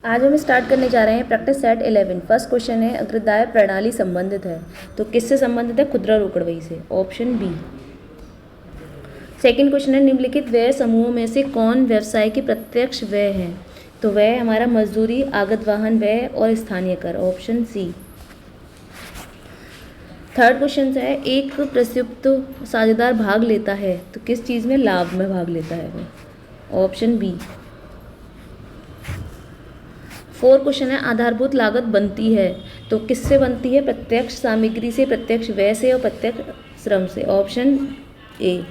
आज हम स्टार्ट करने जा रहे हैं प्रैक्टिस सेट 11। फर्स्ट क्वेश्चन है अग्रदाय प्रणाली संबंधित है, तो किससे संबंधित है? खुदरा रोकड़वही से, ऑप्शन बी। सेकंड क्वेश्चन है निम्नलिखित व्यय समूहों में से कौन व्यवसाय के प्रत्यक्ष व्यय है? तो व्यय हमारा मजदूरी, आगत वाहन व्यय और स्थानीय कर, ऑप्शन सी। थर्ड क्वेश्चन है एक प्रस्तावित साझेदार भाग लेता है तो किस चीज़ में? लाभ में भाग लेता है वो, ऑप्शन बी। फोर क्वेश्चन है आधारभूत लागत बनती है तो किससे बनती है? प्रत्यक्ष सामग्री से, प्रत्यक्ष व्यय से और प्रत्यक्ष श्रम से, ऑप्शन ए।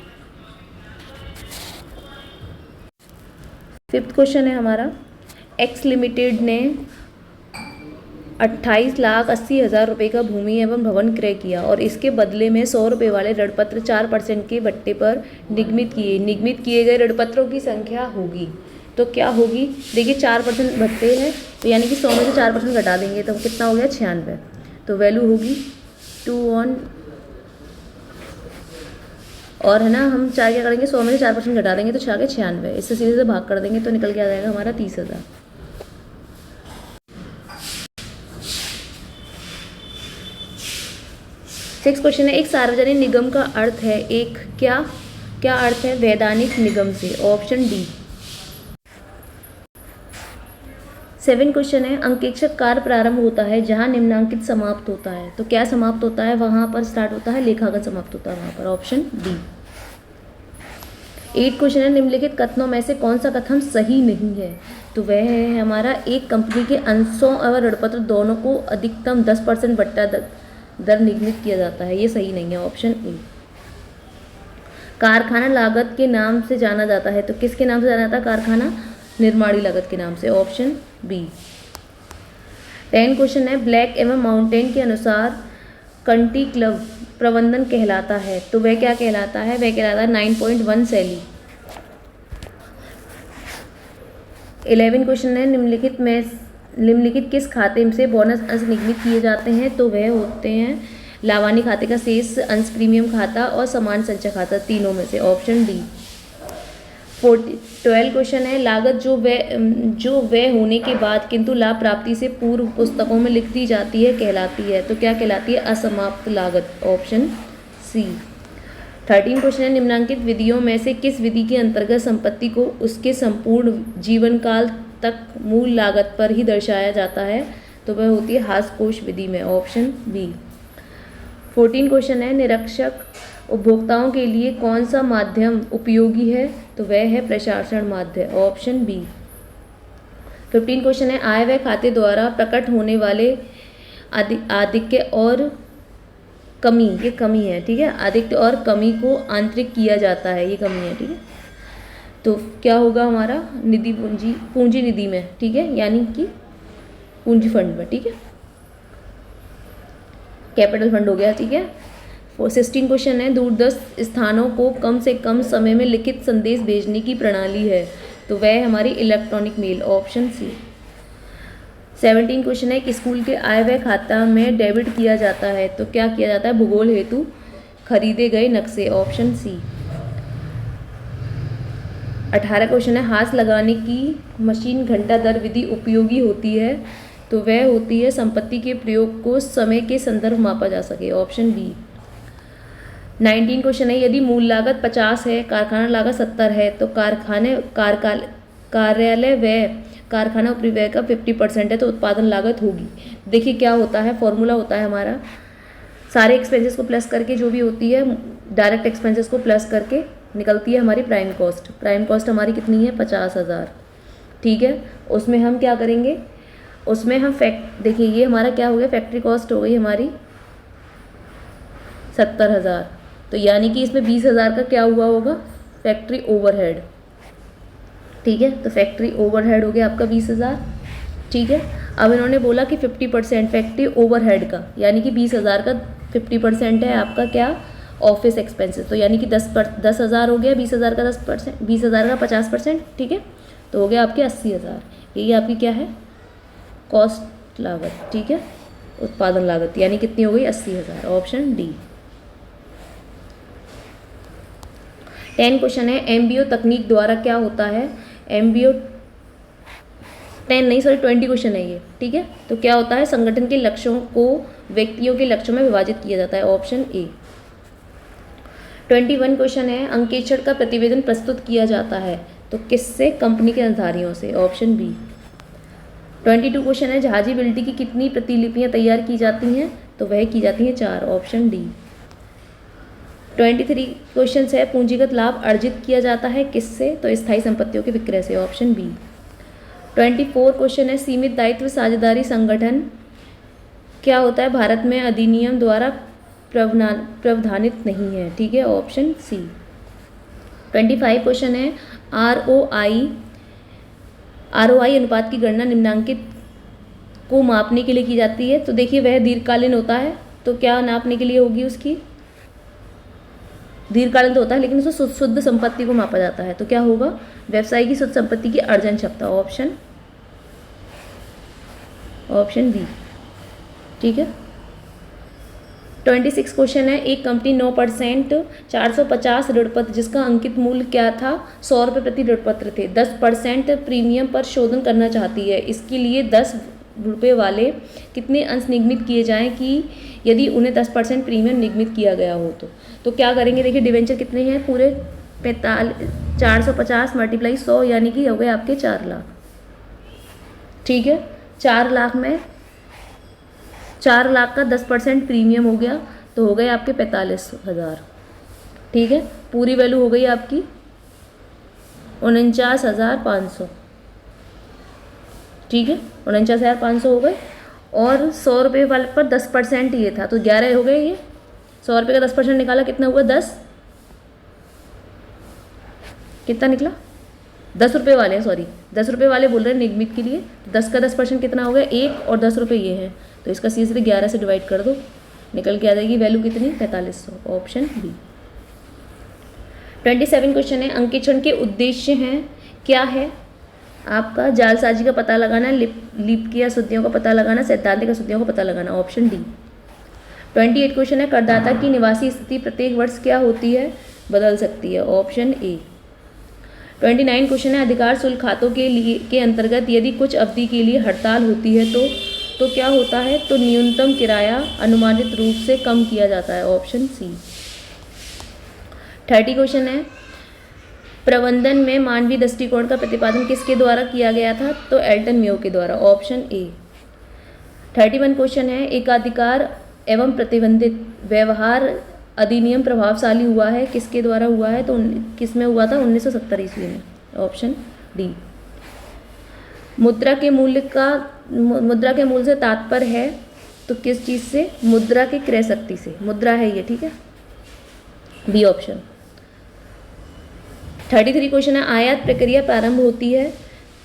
फिफ्थ क्वेश्चन है हमारा एक्स लिमिटेड ने 28,80,000 रुपये का भूमि एवं भवन क्रय किया और इसके बदले में 100 रुपये वाले ऋणपत्र 4% के भत्ते पर निगमित किए गए ऋणपत्रों की संख्या होगी। तो क्या होगी? देखिए 4% भत्ते हैं तो यानी कि 100 में से 4% घटा देंगे तो कितना हो गया? 96। तो वैल्यू होगी 2 और है ना, हम चार क्या करेंगे? 100 में से 4% घटा देंगे तो 6 के 96, इससे सीधे से भाग कर देंगे तो निकल के आ जाएगा हमारा 30,000। सिक्स क्वेश्चन है एक सार्वजनिक निगम का अर्थ है एक क्या अर्थ है? वैधानिक निगम से, ऑप्शन डी। सेवन क्वेश्चन है अंकेक्षक कार्य प्रारंभ होता है जहां निम्नांकित समाप्त होता है, तो क्या समाप्त होता है? वहां पर स्टार्ट होता है, लेखांकन समाप्त होता है वहां पर, ऑप्शन डी। एट क्वेश्चन है निम्नलिखित कथनों में से कौन सा कथन सही नहीं है? तो वह है हमारा एक कंपनी के अंशों और ऋणपत्र दोनों को अधिकतम 10% बट्टा दर निगमित किया जाता है, ये सही नहीं है, ऑप्शन ए। कारखाना लागत के नाम से जाना जाता है तो किसके नाम से जाना जाता है? कारखाना निर्माणी लागत के नाम से, ऑप्शन बी। 10 क्वेश्चन है ब्लैक एवं माउंटेन के अनुसार कंट्री क्लब प्रबंधन कहलाता है, तो वह क्या कहलाता है? वह कहलाता है 9.1 शैली। 11 क्वेश्चन है निम्नलिखित किस खाते से बोनस अंश निगमित किए जाते हैं? तो वह होते हैं लाभानी खाते का शेष अंश, प्रीमियम खाता और समान संचय खाता, तीनों में से, ऑप्शन डी। 12 क्वेश्चन है लागत जो व्यय होने के बाद किंतु लाभ प्राप्ति से पूर्व पुस्तकों में लिख दी जाती है कहलाती है, तो क्या कहलाती है? असमाप्त लागत, ऑप्शन सी। 13 क्वेश्चन है निम्नांकित विधियों में से किस विधि के अंतर्गत संपत्ति को उसके संपूर्ण जीवन काल तक मूल लागत पर ही दर्शाया जाता है? तो वह होती है हास-कोश विधि में, ऑप्शन बी। 14 क्वेश्चन है निरक्षक उपभोक्ताओं के लिए कौन सा माध्यम उपयोगी है? तो वह है प्रशासन माध्य, ऑप्शन बी। 15 क्वेश्चन है आय व्यय खाते द्वारा प्रकट होने वाले आधिक्य और कमी, ये कमी है, ठीक है, आधिक्य और कमी को आंतरिक किया जाता है, ये कमी है, ठीक है। तो क्या होगा हमारा? निधि पूंजी निधि में, ठीक है, यानी कि पूंजी फंड में, ठीक है, कैपिटल फंड हो गया, ठीक है। 16 क्वेश्चन है दूरदर्श स्थानों को कम से कम समय में लिखित संदेश भेजने की प्रणाली है, तो वह हमारी electronic mail, option C. 17 question है कि स्कूल के आय व्यय खाता में डेबिट किया जाता है, तो क्या किया जाता है? भूगोल हेतु खरीदे गए नक्शे, ऑप्शन सी। 18 क्वेश्चन है हाथ लगाने की मशीन घंटा दर विधि उपयोगी होती है, तो वह होती है संपत्ति के प्रयोग को समय के संदर्भ मापा जा सके, ऑप्शन बी। 19 क्वेश्चन है यदि मूल लागत 50 है, कारखाना लागत 70 है, तो कार्यालय व्यय कारखाना उपरिव्यय का 50% है तो उत्पादन लागत होगी। देखिए क्या होता है, फॉर्मूला होता है हमारा सारे एक्सपेंसेस को प्लस करके जो भी होती है डायरेक्ट एक्सपेंसेस को प्लस करके निकलती है हमारी प्राइम कॉस्ट। प्राइम कॉस्ट हमारी कितनी है? 50,000, ठीक है। उसमें हम क्या करेंगे? उसमें हम देखिए ये हमारा क्या हो गया? फैक्ट्री कॉस्ट हो गई हमारी 70,000, तो यानी कि इसमें 20,000 का क्या हुआ होगा? फैक्ट्री ओवरहेड, ठीक है। तो फैक्ट्री ओवरहेड हो गया आपका 20,000, ठीक है। अब इन्होंने बोला कि 50% फैक्ट्री ओवरहेड का, यानी कि 20,000 का 50% है आपका क्या? ऑफिस एक्सपेंसेस, तो यानी कि 10,000 हो गया, 20,000 का 10%, 20,000 का 50%, ठीक है, तो हो गया आपके 80,000। यही आपकी क्या है? कॉस्ट लागत, ठीक है, उत्पादन लागत, यानी कितनी हो गई? 80,000, ऑप्शन डी। 10 क्वेश्चन है एमबीओ तकनीक द्वारा क्या होता है? एमबीओ 10 नहीं सॉरी 20 क्वेश्चन है ये, ठीक है। तो क्या होता है, संगठन के लक्ष्यों को व्यक्तियों के लक्ष्यों में विभाजित किया जाता है, ऑप्शन ए। 21 क्वेश्चन है, अंकेक्षण का प्रतिवेदन प्रस्तुत किया जाता है तो किससे, कंपनी के अधिकारियों से, ऑप्शन बी। 22 क्वेश्चन है, जहाजी बिल्टी की कितनी प्रतिलिपियां तैयार की जाती हैं तो वह की जाती हैं 4, ऑप्शन डी। 23 क्वेश्चन है, पूंजीगत लाभ अर्जित किया जाता है किससे तो स्थायी संपत्तियों के विक्रय से, ऑप्शन बी। 24 क्वेश्चन है, सीमित दायित्व साझेदारी संगठन क्या होता है, भारत में अधिनियम द्वारा प्रावधानित नहीं है, ठीक है, ऑप्शन सी। 25 क्वेश्चन है, आरओआई अनुपात की गणना निम्नांकित को मापने के लिए की जाती है। तो देखिए वह दीर्घकालीन होता है, तो क्या नापने के लिए होगी उसकी, दीर्घकालीन तो होता है लेकिन उसमें शुद्ध संपत्ति को मापा जाता है, तो क्या होगा, व्यवसाय की शुद्ध संपत्ति की अर्जन क्षमता, ऑप्शन बी, ठीक है। 26 क्वेश्चन है, एक कंपनी 9% 450 ऋणपत्र जिसका अंकित मूल्य क्या था 100 रुपये प्रति ऋणपत्र थे 10% प्रीमियम पर शोधन करना चाहती है। इसके लिए 10 रुपये वाले कितने अंश निगमित किए जाएं कि यदि उन्हें 10% प्रीमियम निगमित किया गया हो तो क्या करेंगे, देखिए डिवेंचर कितने हैं, पूरे 450 मल्टीप्लाई 100 यानी कि हो गए आपके 4 लाख, ठीक है। 4 लाख में 4 लाख का 10% प्रीमियम हो गया तो हो गए आपके 45,000, ठीक है। पूरी वैल्यू हो गई आपकी 49,500, ठीक है, 49,500 हो गए। और 100 रुपये वाले पर 10% ये था तो 11 हो गए, ये 100 रुपये का 10% निकाला कितना हुआ, 10, कितना निकला, 10 रुपये वाले, सॉरी 10 रुपये वाले बोल रहे हैं निगमित के लिए, 10 का 10% कितना हो गया 1 और 10 रुपये ये हैं तो इसका सीधे 11 से डिवाइड कर दो, निकल के आ जाएगी वैल्यू कितनी, 4500, ऑप्शन बी। 27 क्वेश्चन है, अंकेक्षण के उद्देश्य हैं क्या है आपका, जालसाजी का पता लगाना, लीपकीय अशुद्धियों का पता लगाना, सैद्धांतिक अशुद्धियों का पता लगाना, ऑप्शन डी। 28 क्वेश्चन है, करदाता की निवासी स्थिति प्रत्येक वर्ष क्या होती है, बदल सकती है, ऑप्शन ए। 29 क्वेश्चन है, अधिकार शुल्क खातों के अंतर्गत यदि कुछ अवधि के लिए हड़ताल होती है तो क्या होता है, तो न्यूनतम किराया अनुमानित रूप से कम किया जाता है, ऑप्शन सी। 30 क्वेश्चन है, प्रबंधन में मानवीय दृष्टिकोण का प्रतिपादन किसके द्वारा किया गया था, तो एल्टन मेयो के द्वारा, ऑप्शन ए। 31 क्वेश्चन है, एकाधिकार एवं प्रतिबंधित व्यवहार अधिनियम प्रभावशाली हुआ है किसके द्वारा हुआ है, तो किस में हुआ था, 1970 ईस्वी में, ऑप्शन डी। मुद्रा के मूल्य से तात्पर्य है तो किस चीज़ से, मुद्रा की क्रय शक्ति से, मुद्रा है ये, ठीक है, बी ऑप्शन। 33 क्वेश्चन है, आयात प्रक्रिया प्रारंभ होती है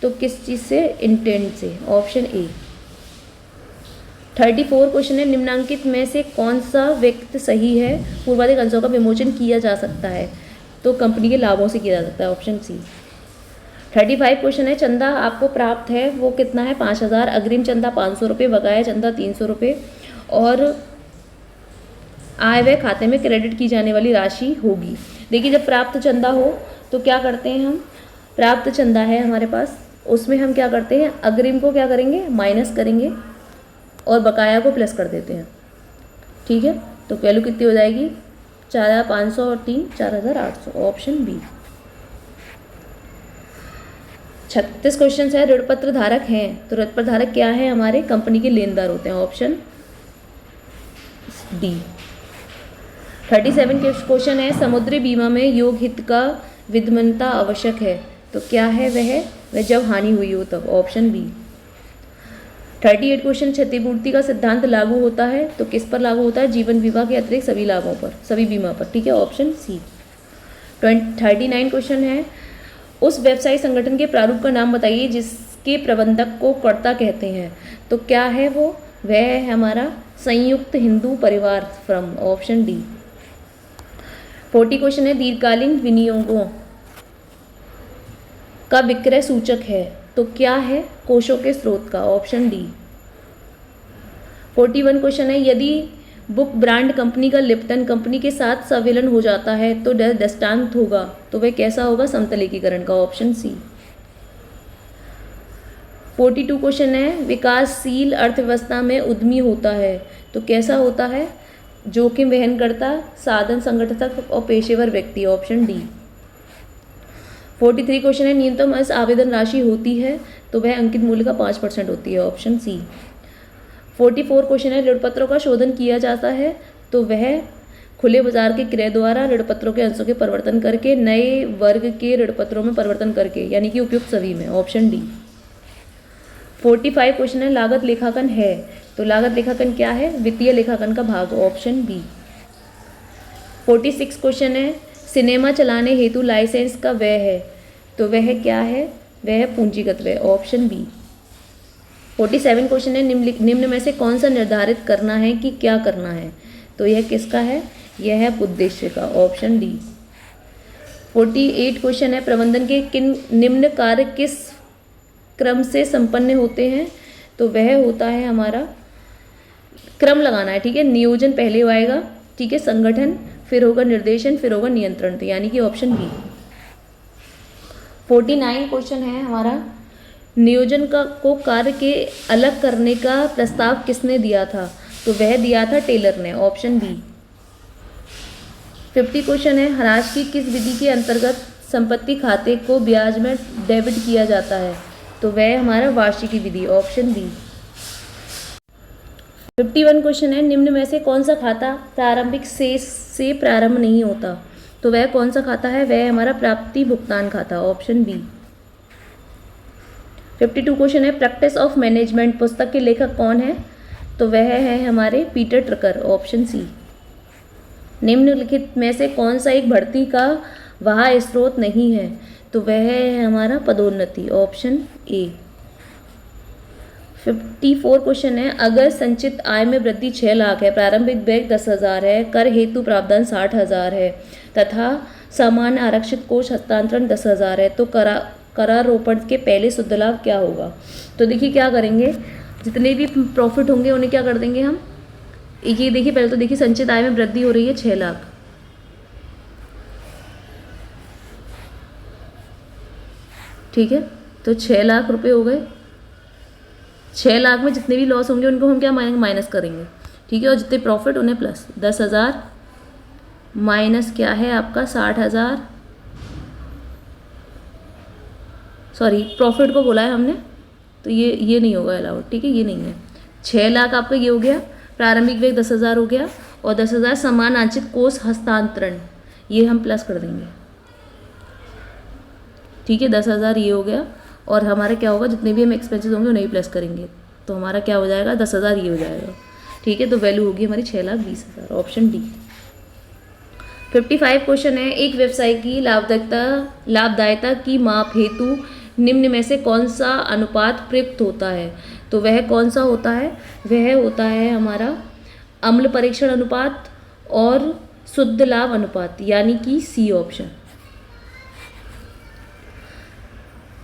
तो किस चीज़ से, इंटेंट से, ऑप्शन ए। 34 क्वेश्चन है, निम्नांकित में से कौन सा व्यक्ति सही है, पूर्वाधिक अंशों का विमोचन किया जा सकता है तो कंपनी के लाभों से किया जा सकता है, ऑप्शन सी। 35 क्वेश्चन है, चंदा आपको प्राप्त है वो कितना है, 5,000, अग्रिम चंदा 500 रुपये, बकाया चंदा 300 रुपये और आय व्यय खाते में क्रेडिट की जाने वाली राशि होगी। देखिए जब प्राप्त चंदा हो तो क्या करते हैं हम, प्राप्त चंदा है हमारे पास, उसमें हम क्या करते हैं, अग्रिम को क्या करेंगे, माइनस करेंगे और बकाया को प्लस कर देते हैं, ठीक है। तो वैल्यू कितनी हो जाएगी, 4,500 और 3 4,800, ऑप्शन बी। 36 क्वेश्चन है, ऋणपत्र धारक हैं तो ऋणपत्र धारक क्या है, हमारे कंपनी के लेनदार होते हैं, ऑप्शन डी। 37 क्वेश्चन है, समुद्री बीमा में योग हित का विद्यमानता आवश्यक है तो क्या है वह जब हानि हुई हो तब, ऑप्शन बी। 38 क्वेश्चन, क्षतिपूर्ति का सिद्धांत लागू होता है तो किस पर लागू होता है, जीवन बीमा के अतिरिक्त सभी लाभों पर, सभी बीमा पर, ठीक है, ऑप्शन सी। 39 क्वेश्चन है, उस व्यवसायी संगठन के प्रारूप का नाम बताइए जिसके प्रबंधक को कर्ता कहते हैं तो क्या है वह है हमारा संयुक्त हिंदू परिवार फर्म, ऑप्शन डी। 40 क्वेश्चन है, दीर्घकालीन विनियोगों का विक्रय सूचक है तो क्या है, कोषों के स्रोत का, ऑप्शन डी। 41 क्वेश्चन है, यदि बुक ब्रांड कंपनी का लिप्टन कंपनी के साथ संविलीन हो जाता है तो दृष्टांत होगा तो वह कैसा होगा, समतलीकरण का, ऑप्शन सी। 42 क्वेश्चन है, विकासशील अर्थव्यवस्था में उद्यमी होता है तो कैसा होता है? जोखिम वहन करता, साधन संगठक और पेशेवर व्यक्ति, ऑप्शन डी। 43 क्वेश्चन है, न्यूनतम अस आवेदन राशि होती है तो वह अंकित मूल्य का 5% होती है, ऑप्शन सी। 44 क्वेश्चन है, ऋण पत्रों का शोधन किया जाता है तो वह खुले बाजार के क्रय द्वारा ऋण पत्रों के अंशों के परिवर्तन करके नए वर्ग के ऋण पत्रों में परिवर्तन करके, यानी कि उपयुक्त सभी में, ऑप्शन डी। 45 क्वेश्चन है, लागत लेखांकन है तो लागत लेखांकन क्या है? वित्तीय लेखांकन का भाग, ऑप्शन बी। 46 क्वेश्चन है, सिनेमा चलाने हेतु लाइसेंस का व्यय है तो वह क्या है? वह पूंजीगत व्यय, ऑप्शन बी। 47 क्वेश्चन है, निम्न में से कौन सा निर्धारित करना है कि क्या करना है? तो यह किसका है? यह है उद्देश्य का, ऑप्शन डी। 48 क्वेश्चन है, प्रबंधन के किन निम्न कार्य किस क्रम से संपन्न होते हैं? तो वह होता है हमारा, क्रम लगाना है, ठीक है। नियोजन पहले आएगा, ठीक है, संगठन, फिर होगा निर्देशन, फिर होगा नियंत्रण, तो यानी कि ऑप्शन बी। 49 क्वेश्चन है हमारा, नियोजन को कार्य के अलग करने का प्रस्ताव किसने दिया था? तो वह दिया था टेलर ने, ऑप्शन बी। 50 क्वेश्चन है, हराज की किस विधि के अंतर्गत संपत्ति खाते को ब्याज में डेबिट किया जाता है? तो वह हमारा वार्षिकी विधि, ऑप्शन बी। 51 क्वेश्चन है, निम्न में से कौन सा खाता प्रारंभिक शेष से प्रारंभ नहीं होता? तो वह कौन सा खाता है? वह हमारा प्राप्ति भुगतान खाता, ऑप्शन बी। 52 क्वेश्चन है, प्रैक्टिस ऑफ मैनेजमेंट पुस्तक के लेखक कौन है? तो वह है हमारे पीटर ट्रकर, ऑप्शन सी। निम्नलिखित में से कौन सा एक भर्ती का वह स्रोत नहीं है? तो वह है हमारा पदोन्नति, ऑप्शन ए। 54 क्वेश्चन है, अगर संचित आय में वृद्धि 6 लाख है, प्रारंभिक व्यय 10,000 है, कर हेतु प्रावधान 60,000 है तथा सामान्य आरक्षित कोष हस्तांतरण 10,000 है तो करारोपण के पहले शुद्ध लाभ क्या होगा? तो देखिए क्या करेंगे, जितने भी प्रॉफिट होंगे उन्हें क्या कर देंगे हम, ये देखिए पहले तो देखिए संचित आय में वृद्धि हो रही है 6 लाख, ठीक है, तो 6 लाख रुपए हो गए। 6 लाख में जितने भी लॉस होंगे उनको हम क्या माइनस करेंगे, ठीक है, और जितने प्रॉफिट उन्हें प्लस। 10,000 माइनस क्या है आपका 60,000, सॉरी प्रॉफिट को बोला है हमने, तो ये नहीं होगा अलाउड, ठीक है, ये नहीं है। 6 लाख आपका ये हो गया, प्रारंभिक व्यय 10,000 हो गया, और 10,000 समान आंशिक कोष हस्तांतरण, ये हम प्लस कर देंगे, ठीक है। 10,000 ये हो गया, और हमारा क्या होगा, जितने भी हम एक्सपेंसेस होंगे उन्हें प्लस करेंगे, तो हमारा क्या हो जाएगा, 10,000 ये हो जाएगा, ठीक है। तो वैल्यू होगी हमारी 6,20,000, ऑप्शन डी। 55 क्वेश्चन है, एक व्यवसाय की लाभदायिता की माप हेतु निम्न में से कौन सा अनुपात प्रयुक्त होता है? तो वह कौन सा होता है? वह होता है हमारा अम्ल परीक्षण अनुपात और शुद्ध लाभ अनुपात, यानी कि सी ऑप्शन।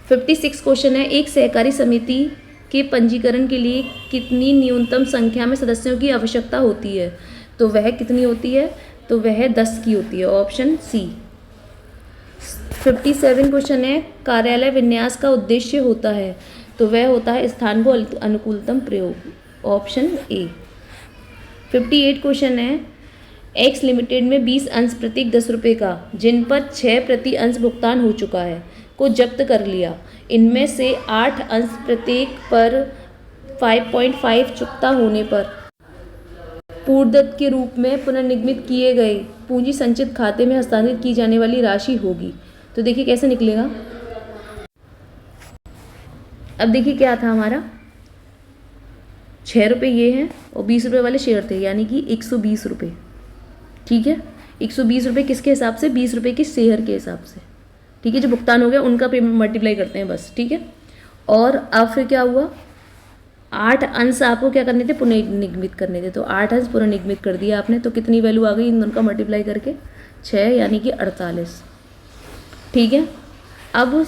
56 क्वेश्चन है, एक सहकारी समिति के पंजीकरण के लिए कितनी न्यूनतम संख्या में सदस्यों की आवश्यकता होती है? तो वह कितनी होती है? तो वह 10 की होती है, ऑप्शन सी। 57 क्वेश्चन है, कार्यालय विन्यास का उद्देश्य होता है तो वह होता है स्थान को अनुकूलतम प्रयोग, ऑप्शन ए। 58 क्वेश्चन है, एक्स लिमिटेड में 20 अंश प्रतीक 10 रुपये का, जिन पर 6 प्रति अंश भुगतान हो चुका है, को जब्त कर लिया। इनमें से 8 अंश प्रत्येक पर 5.5 चुकता होने पर पूर्वदत्त के रूप में पुनर्निगमित किए गए पूंजी संचित खाते में हस्तांतरित की जाने वाली राशि होगी। तो देखिए कैसे निकलेगा। अब देखिए क्या था हमारा, 6 रुपये ये हैं और 20 रुपये वाले शेयर थे, यानी कि 120 रुपये, ठीक है। 120 रुपये किसके हिसाब से? 20 रुपये के शेयर के हिसाब से, ठीक है। जो भुगतान हो गया उनका पेमेंट मल्टीप्लाई करते हैं बस, ठीक है। और अब फिर क्या हुआ, 8 अंश आपको क्या करने थे? पुनर्निगमित करने थे, तो 8 अंश पुनर्निगमित कर दिया आपने, तो कितनी वैल्यू आ गई इन दोनों का मल्टीप्लाई करके? 6, यानी कि 48, ठीक है। अब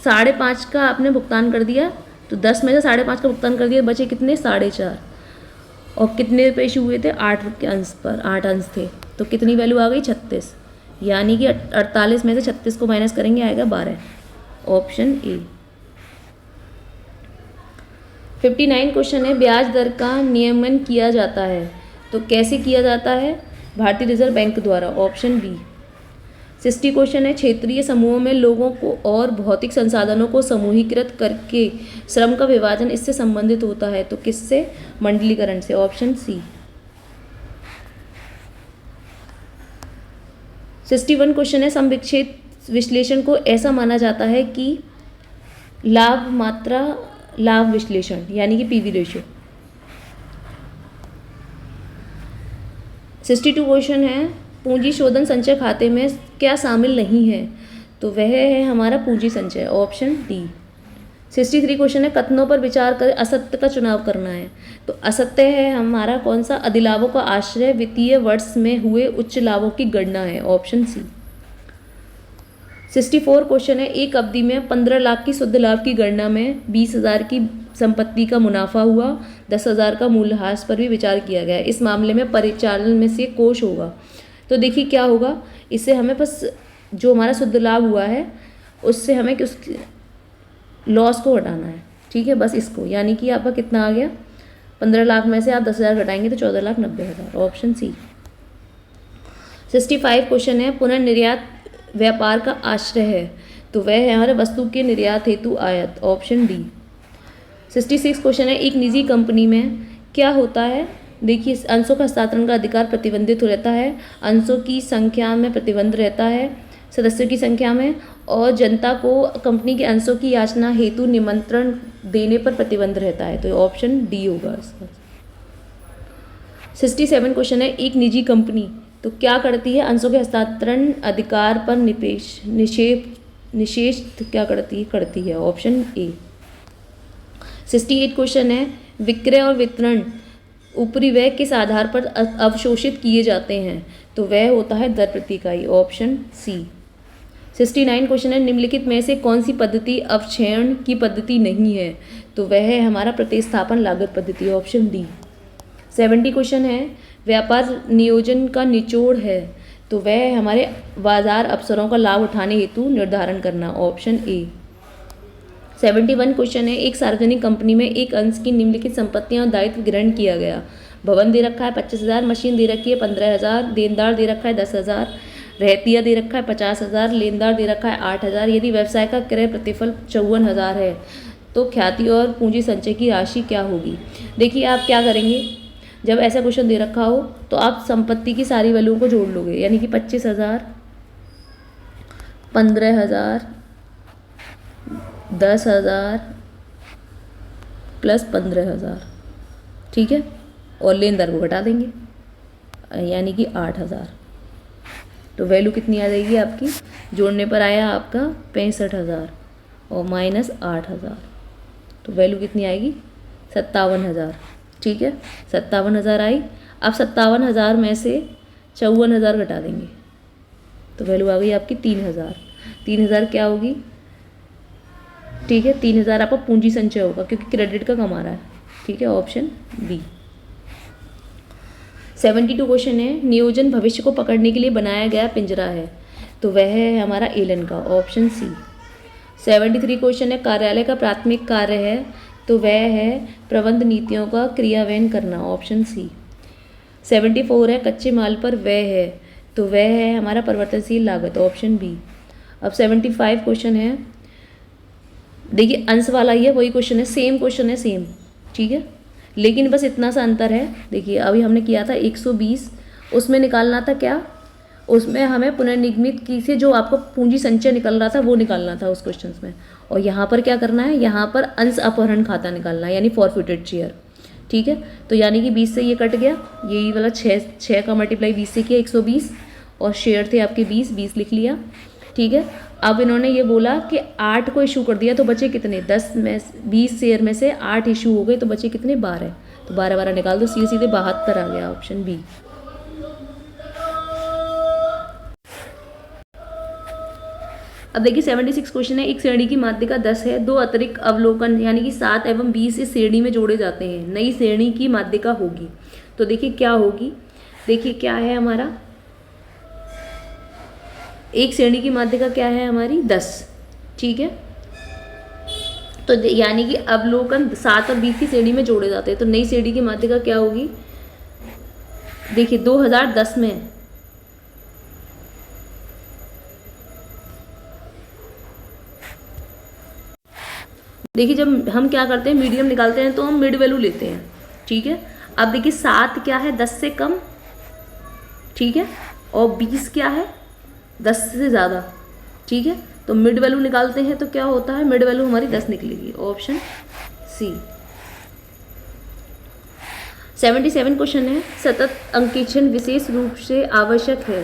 5.5 का आपने भुगतान कर दिया, तो 10 में से 5.5 का भुगतान कर दिया, बचे कितने? 4.5, और कितने रुपये इशू हुए थे? 8 के अंश पर 8 अंश थे, तो कितनी वैल्यू आ गई? 36, यानी कि 48 में से 36 को माइनस करेंगे, आएगा 12, ऑप्शन ए। 59 क्वेश्चन है, ब्याज दर का नियमन किया जाता है तो कैसे किया जाता है? भारतीय रिजर्व बैंक द्वारा, ऑप्शन बी। 60 क्वेश्चन है, क्षेत्रीय समूहों में लोगों को और भौतिक संसाधनों को समूहीकृत करके श्रम का विभाजन इससे संबंधित होता है तो किससे? मंडलीकरण से, ऑप्शन सी। 61 क्वेश्चन है, समविच्छेद विश्लेषण को ऐसा माना जाता है कि लाभ मात्रा लाभ विश्लेषण यानी कि पीवी रेशियो। 62 क्वेश्चन है, पूंजी शोधन संचय खाते में क्या शामिल नहीं है तो वह है हमारा पूंजी संचय, ऑप्शन डी। 63 क्वेश्चन है, कथनों पर विचार कर असत्य का चुनाव करना है तो असत्य है हमारा कौन सा? अधिलाभों का आश्रय वित्तीय वर्ष में हुए उच्च लाभों की गणना है, ऑप्शन सी। 64 क्वेश्चन है, एक अवधि में 15 लाख की शुद्ध लाभ की गणना में 20,000 की संपत्ति का मुनाफा हुआ, 10,000 का मूल्यह्रास पर भी विचार किया गया। इस मामले में परिचालन में से कोष होगा तो देखिए क्या होगा, इससे हमें बस जो हमारा शुद्ध लाभ हुआ है उससे हमें उस लॉस को हटाना है, ठीक है, बस इसको, यानी कि आपका कितना आ गया? 15 लाख में से आप 10,000 घटाएंगे तो 14,90,000, ऑप्शन सी। 65 क्वेश्चन है, पुनर्निर्यात व्यापार का आश्रय है तो वह है हमारे वस्तु के निर्यात हेतु आयात, ऑप्शन डी। 66 क्वेश्चन है, एक निजी कंपनी में क्या होता है? देखिए, अंशों का हस्तांतरण का अधिकार प्रतिबंधित हो रहता है, अंशों की संख्या में प्रतिबंध रहता है, सदस्यों की संख्या में, और जनता को कंपनी के अंशों की याचना हेतु निमंत्रण देने पर प्रतिबंध रहता है तो ऑप्शन डी होगा इसका। 67 क्वेश्चन है, एक निजी कंपनी तो क्या करती है? अंशों के हस्तांतरण अधिकार पर निषेध क्या करती है, ऑप्शन ए। 68 क्वेश्चन है, विक्रय और वितरण उपरिव्यय किस आधार पर अवशोषित किए जाते हैं तो वह होता है दर प्रति इकाई, ऑप्शन सी। 69 क्वेश्चन है, निम्नलिखित में से कौन सी पद्धति अवक्षयण की पद्धति नहीं है तो वह है हमारा प्रतिस्थापन लागत पद्धति, ऑप्शन डी। 70 क्वेश्चन है, व्यापार नियोजन का निचोड़ है तो वह हमारे बाजार अवसरों का लाभ उठाने हेतु निर्धारण करना, ऑप्शन ए। 71 क्वेश्चन है, एक सार्वजनिक कंपनी में एक अंश की निम्नलिखित संपत्तियां और दायित्व ग्रहण किया गया। भवन दे रखा है 25,000, मशीन दे रखी है 15,000, देनदार दे रखा है 10,000, रहतिया दे रखा है 50,000, लेनदार दे रखा है 8,000। यदि व्यवसाय का क्रय प्रतिफल 54,000 है तो ख्याति और पूंजी संचय की राशि क्या होगी? देखिए, आप क्या करेंगे, जब ऐसा क्वेश्चन दे रखा हो तो आप संपत्ति की सारी वैल्यू को जोड़ लोगे, यानी कि 25,000, 15,000, 10,000 प्लस 15,000, ठीक है, और लेनदार को घटा देंगे यानी कि 8,000। तो वैल्यू कितनी आ जाएगी आपकी? जोड़ने पर आया आपका 65,000 और माइनस 8,000 तो वैल्यू कितनी आएगी? 57,000, ठीक है, 57,000 आई। अब 57,000 में से 54,000 घटा देंगे तो वैल्यू आ गई आपकी 3,000। 3,000 क्या होगी? ठीक है, 3,000 आपका पूंजी संचय होगा क्योंकि क्रेडिट का कमा रहा है, ठीक है, ऑप्शन बी। 72 क्वेश्चन है, नियोजन भविष्य को पकड़ने के लिए बनाया गया पिंजरा है तो वह है हमारा एलन का, ऑप्शन सी। 73 क्वेश्चन है, कार्यालय का प्राथमिक कार्य है तो वह है प्रबंध नीतियों का क्रियान्वयन करना, ऑप्शन सी। 74 है, कच्चे माल पर व्यय है तो वह है हमारा परिवर्तनशील लागत, ऑप्शन बी। अब 75 क्वेश्चन है, देखिए अंश वाला ही है, वही क्वेश्चन है, सेम क्वेश्चन है, सेम, ठीक है, लेकिन बस इतना सा अंतर है। देखिए अभी हमने किया था 120, उसमें निकालना था क्या? उसमें हमें पुनर्निगमित की से जो आपको पूंजी संचय निकल रहा था वो निकालना था उस क्वेश्चन में, और यहाँ पर क्या करना है? यहाँ पर अंश अपहरण खाता निकालना है यानी फॉरफिटेड शेयर, ठीक है। तो यानी कि 20 से ये कट गया, यही वाला 6 का मल्टीप्लाई 20 से किया 120, और शेयर थे आपके 20 लिख लिया, ठीक है। अब इन्होंने ये बोला कि 8 को इशू कर दिया तो बचे कितने? 10 में 20 शेयर में से 8 इशू हो गए तो बचे कितने? 12। तो 12 निकाल दो, सीधे 72 आ गया, ऑप्शन बी। अब देखिए 76 क्वेश्चन है, एक श्रेणी की माध्यिका 10 है, 2 अतिरिक्त अवलोकन यानी कि 7 एवं 20 इस श्रेणी में जोड़े जाते हैं, नई श्रेणी की माध्यिका होगी। तो देखिए क्या होगी, देखिए क्या है हमारा, एक श्रेणी की माध्यिका क्या है हमारी? 10, ठीक है। तो यानी कि अवलोकन 7 और 20 की श्रेणी में जोड़े जाते हैं। तो नई श्रेणी की माध्यिका क्या होगी? देखिए 2010 में देखिए जब हम क्या करते हैं, मीडियम निकालते हैं तो हम मिड वैल्यू लेते हैं, ठीक है। अब देखिए 7 क्या है? 10 से कम, ठीक है, और 20 क्या है? 10 से ज़्यादा, ठीक है। तो मिड वैल्यू निकालते हैं तो क्या होता है? मिड वैल्यू हमारी 10 निकलेगी, ऑप्शन सी। 77 क्वेश्चन है, सतत अंकेक्षण विशेष रूप से आवश्यक है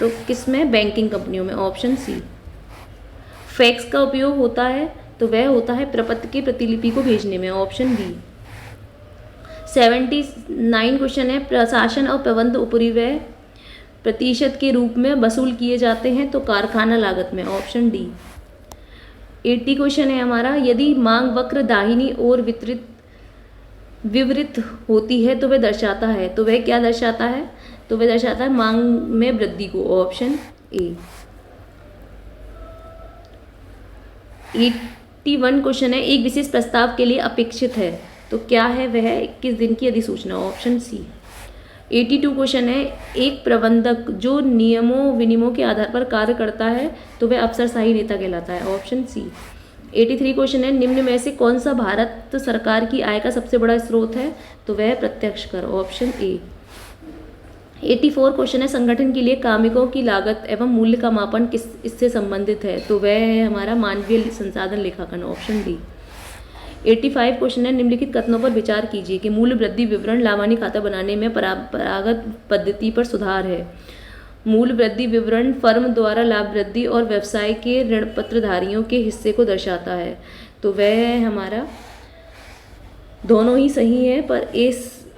तो किसमें? बैंकिंग कंपनियों में, ऑप्शन सी। फैक्स का उपयोग होता है तो वह होता है प्रपत्र की प्रतिलिपि को भेजने में, ऑप्शन बी। 79 क्वेश्चन है, प्रशासन और प्रबंध उपरिव्यय प्रतिशत के रूप में वसूल किए जाते हैं तो कारखाना लागत में, ऑप्शन डी। 80 क्वेश्चन है हमारा, यदि मांग वक्र दाहिनी ओर विवृत होती है तो वह दर्शाता है, तो वह क्या दर्शाता है? तो वह दर्शाता है मांग में वृद्धि को, ऑप्शन ए। 81 क्वेश्चन है, एक विशेष प्रस्ताव के लिए अपेक्षित है तो क्या है वह? 21 दिन की अधिसूचना, ऑप्शन सी। 82 क्वेश्चन है, एक प्रबंधक जो नियमों विनियमों के आधार पर कार्य करता है तो वह अफसरशाही नेता कहलाता है, ऑप्शन सी। 83 क्वेश्चन है, निम्न में से कौन सा भारत सरकार की आय का सबसे बड़ा स्रोत है? तो वह प्रत्यक्ष कर, ऑप्शन ए। 84 क्वेश्चन है, संगठन के लिए कार्मिकों की लागत एवं मूल्य का मापन इससे संबंधित है तो वह है हमारा मानवीय संसाधन लेखांकन, ऑप्शन डी। 85 क्वेश्चन है, निम्नलिखित कथनों पर विचार कीजिए कि मूल्य वृद्धि विवरण लाभानी खाता बनाने में परंपरागत पद्धति पर सुधार है। मूल्य वृद्धि विवरण फर्म द्वारा लाभ वृद्धि और व्यवसाय के ऋण पत्रधारियों के हिस्से को दर्शाता है तो वह है हमारा, दोनों ही सही है पर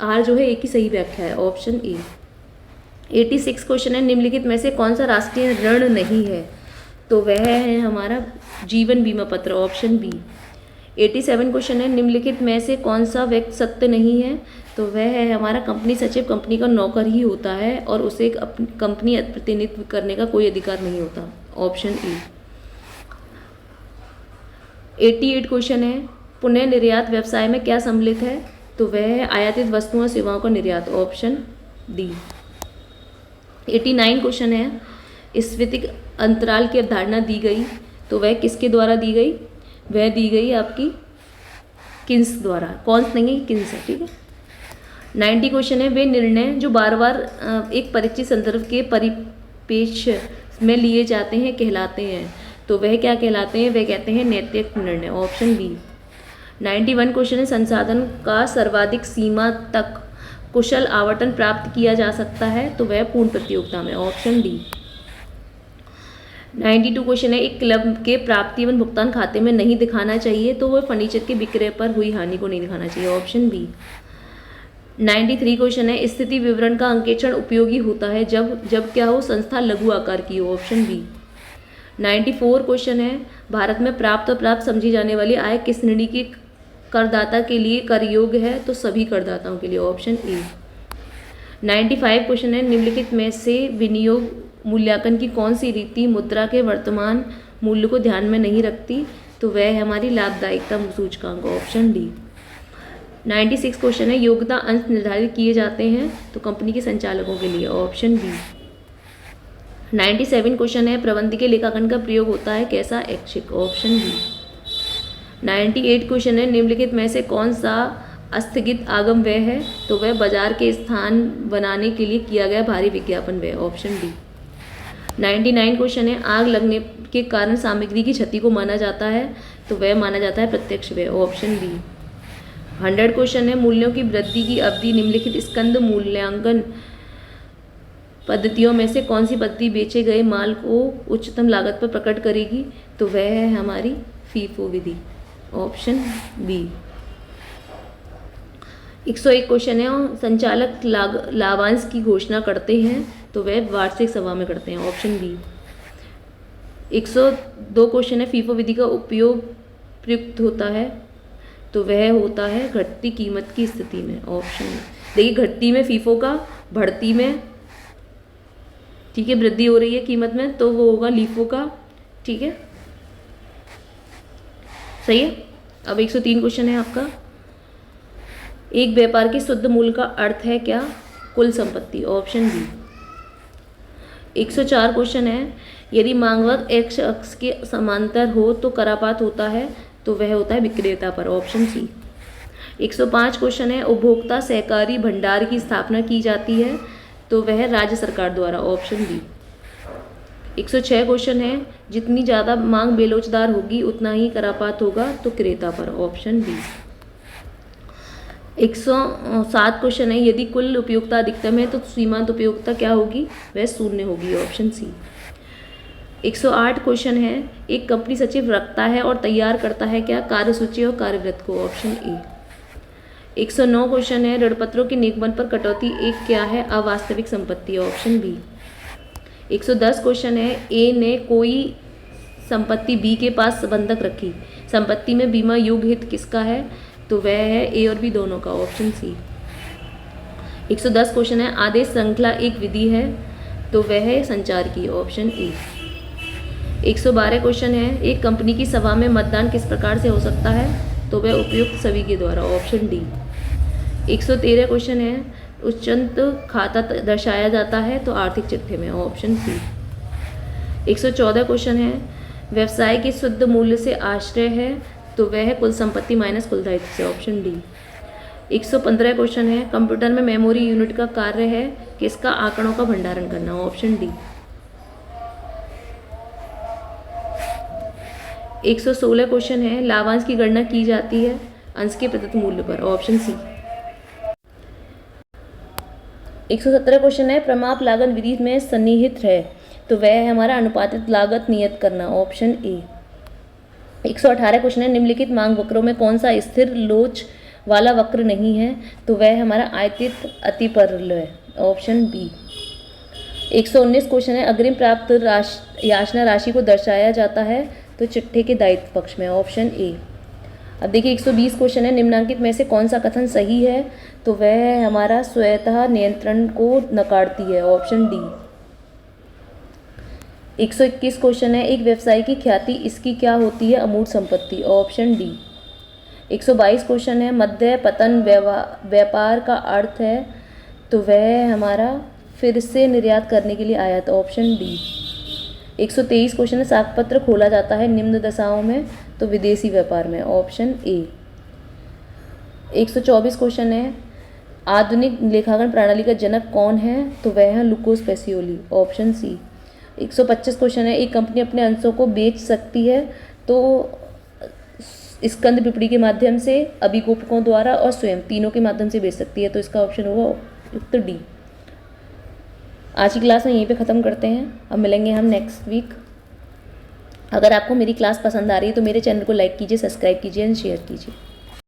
आर जो है एक ही सही व्याख्या है, ऑप्शन ए। 86 क्वेश्चन है, निम्नलिखित में से कौन सा राष्ट्रीय ऋण नहीं है? तो वह है हमारा जीवन बीमा पत्र, ऑप्शन बी। 87 क्वेश्चन है, निम्नलिखित में से कौन सा व्यक्ति सत्य नहीं है? तो वह है हमारा कंपनी सचिव कंपनी का नौकर ही होता है और उसे एक कंपनी प्रतिनिधित्व करने का कोई अधिकार नहीं होता, ऑप्शन ई। 88 क्वेश्चन है, पुनः निर्यात व्यवसाय में क्या सम्मिलित है? तो वह है आयातित वस्तुओं और सेवाओं का निर्यात, ऑप्शन डी। 89 क्वेश्चन है, स्फीतिक अंतराल की अवधारणा दी गई तो वह किसके द्वारा दी गई? वह दी गई आपकी किन्स द्वारा, कौन्स नहीं किन्स है, ठीक है। 90 क्वेश्चन है, वे निर्णय जो बार बार एक परिचित संदर्भ के परिप्रेक्ष्य में लिए जाते हैं कहलाते हैं तो वह क्या कहलाते हैं? वह कहते हैं नैतिक निर्णय, ऑप्शन बी। 91 क्वेश्चन है, संसाधन का सर्वाधिक सीमा तक कुशल आवंटन प्राप्त किया जा सकता है तो वह पूर्ण प्रतियोगिता में, ऑप्शन डी। 92 क्वेश्चन है, एक क्लब के प्राप्ति एवं भुगतान खाते में नहीं दिखाना चाहिए तो वह फर्नीचर के विक्रय पर हुई हानि को नहीं दिखाना चाहिए, ऑप्शन बी। 93 क्वेश्चन है, स्थिति विवरण का अंकेक्षण उपयोगी होता है जब क्या हो? संस्था लघु आकार की हो, ऑप्शन बी। 94 क्वेश्चन है, भारत में प्राप्त और प्राप्त समझी जाने वाली आय किस श्रेणी के करदाता के लिए कर योग्य है? तो सभी करदाताओं के लिए, ऑप्शन ए। 95 क्वेश्चन है, निम्नलिखित में से विनियोग मूल्यांकन की कौन सी रीति मुद्रा के वर्तमान मूल्य को ध्यान में नहीं रखती? तो वह है हमारी लाभदायिकता सूचकांक, ऑप्शन डी। 96 क्वेश्चन है, योग्यता अंश निर्धारित किए जाते हैं तो कंपनी के संचालकों के लिए, ऑप्शन बी। 97 क्वेश्चन है, प्रबंधकीय लेखांकन का प्रयोग होता है कैसा? ऐच्छिक, ऑप्शन बी। 98 क्वेश्चन है, निम्नलिखित में से कौन सा अस्थगित आगम व्यय है? तो वह बाजार के स्थान बनाने के लिए किया गया भारी विज्ञापन व्यय, ऑप्शन डी। 99 क्वेश्चन है, आग लगने के कारण सामग्री की क्षति को माना जाता है तो वह माना जाता है प्रत्यक्ष व्यय, ऑप्शन बी। 100 क्वेश्चन है, मूल्यों की वृद्धि की अवधि निम्नलिखित स्कंद मूल्यांकन पद्धतियों में से कौन सी पद्धति बेचे गए माल को उच्चतम लागत पर प्रकट करेगी? तो वह है हमारी फीफो विधि, ऑप्शन बी। 101 क्वेश्चन है, संचालक लाभांश की घोषणा करते हैं तो वह वार्षिक सभा में करते हैं, ऑप्शन बी। 102 क्वेश्चन है, फीफो विधि का उपयोग प्रयुक्त होता है तो वह होता है घटती कीमत की स्थिति में, ऑप्शन देखिए घटती में फीफो का, बढ़ती में ठीक है वृद्धि हो रही है कीमत में तो वो होगा लीफो का, ठीक है सही है। अब 103 क्वेश्चन है आपका, एक व्यापार के शुद्ध मूल्य का अर्थ है क्या? कुल संपत्ति, ऑप्शन बी। 104 क्वेश्चन है, यदि मांगवत एक्स अक्ष के समांतर हो तो करापात होता है, तो वह होता है विक्रेता पर, ऑप्शन सी। 105 क्वेश्चन है, उपभोक्ता सहकारी भंडार की स्थापना की जाती है, तो वह राज्य सरकार द्वारा, ऑप्शन बी। 106 क्वेश्चन है, जितनी ज़्यादा मांग बेलोचदार होगी उतना ही करापात होगा, तो क्रेता पर, ऑप्शन बी। 107 क्वेश्चन है, यदि कुल उपयोगिता अधिकतम है तो सीमांत उपयोगिता क्या होगी? वह शून्य होगी, ऑप्शन सी। 108 क्वेश्चन है, एक कंपनी सचिव रखता है और तैयार करता है क्या? कार्यसूची और कार्यवृत्त को, ऑप्शन ए। 109 क्वेश्चन है, ऋणपत्रों के निगमन पर कटौती एक क्या है? अवास्तविक संपत्ति, ऑप्शन बी। 110 क्वेश्चन है, ए ने कोई संपत्ति बी के पास बंधक रखी, संपत्ति में बीमा योग्य हित किसका है? तो वह है ए और बी दोनों का, ऑप्शन सी। 110 क्वेश्चन है, आदेश श्रृंखला एक विधि है, तो वह है संचार की, ऑप्शन ए। 112 क्वेश्चन है, एक कंपनी की सभा में मतदान किस प्रकार से हो सकता है? तो वह उपयुक्त सभी के द्वारा, ऑप्शन डी। 113 क्वेश्चन है, उच्चंत खाता दर्शाया जाता है, तो आर्थिक चिट्ठे में, ऑप्शन सी। 114 क्वेश्चन है, व्यवसाय के शुद्ध मूल्य से आश्रय है, तो वह है कुल संपत्ति माइनस कुल दायित्व से, ऑप्शन डी। 115 क्वेश्चन है, कंप्यूटर में मेमोरी यूनिट का कार्य है किसका? आंकड़ों का भंडारण करना, ऑप्शन डी। 116 क्वेश्चन है, लाभांश की गणना की जाती है अंश के प्रदत्त मूल्य पर, ऑप्शन सी। 117 क्वेश्चन है, प्रमाप लागत विधि में सन्निहित है, तो वह है हमारा अनुपातित लागत नियत करना, ऑप्शन ए। 118 क्वेश्चन है, निम्नलिखित मांग वक्रों में कौन सा स्थिर लोच वाला वक्र नहीं है? तो वह हमारा आयतित अतिपरल है, ऑप्शन बी। 119 क्वेश्चन है, अग्रिम प्राप्त याचना राशि को दर्शाया जाता है, तो चिट्ठे के दायित्व पक्ष में, ऑप्शन ए। अब देखिए 120 क्वेश्चन है, निम्नलिखित में से कौन सा कथन सही है? तो वह है हमारा स्वतः नियंत्रण को नकारती है, ऑप्शन डी। 121 क्वेश्चन है, एक व्यवसाय की ख्याति इसकी क्या होती है? अमूर्त संपत्ति, ऑप्शन डी। 122 क्वेश्चन है, मध्य पतन व्यापार का अर्थ है, तो वह है हमारा फिर से निर्यात करने के लिए आयात, ऑप्शन डी। 123 क्वेश्चन है, साखपत्र खोला जाता है निम्न दशाओं में, तो विदेशी व्यापार में, ऑप्शन ए। 124 क्वेश्चन है, आधुनिक लेखांकन प्रणाली का जनक कौन है? तो वह है Lukose Pacioli, option C. 125 question है, एक कंपनी अपने अंशों को बेच सकती है तो स्कंद बिपणी के माध्यम से, अभिकोपकों द्वारा और स्वयं, तीनों के माध्यम से बेच सकती है, तो इसका ऑप्शन होगा उत्तर डी। आज की क्लास में यहीं पे ख़त्म करते हैं, अब मिलेंगे हम नेक्स्ट वीक। अगर आपको मेरी क्लास पसंद आ रही है तो मेरे चैनल को लाइक कीजिए, सब्सक्राइब कीजिए एंड शेयर कीजिए।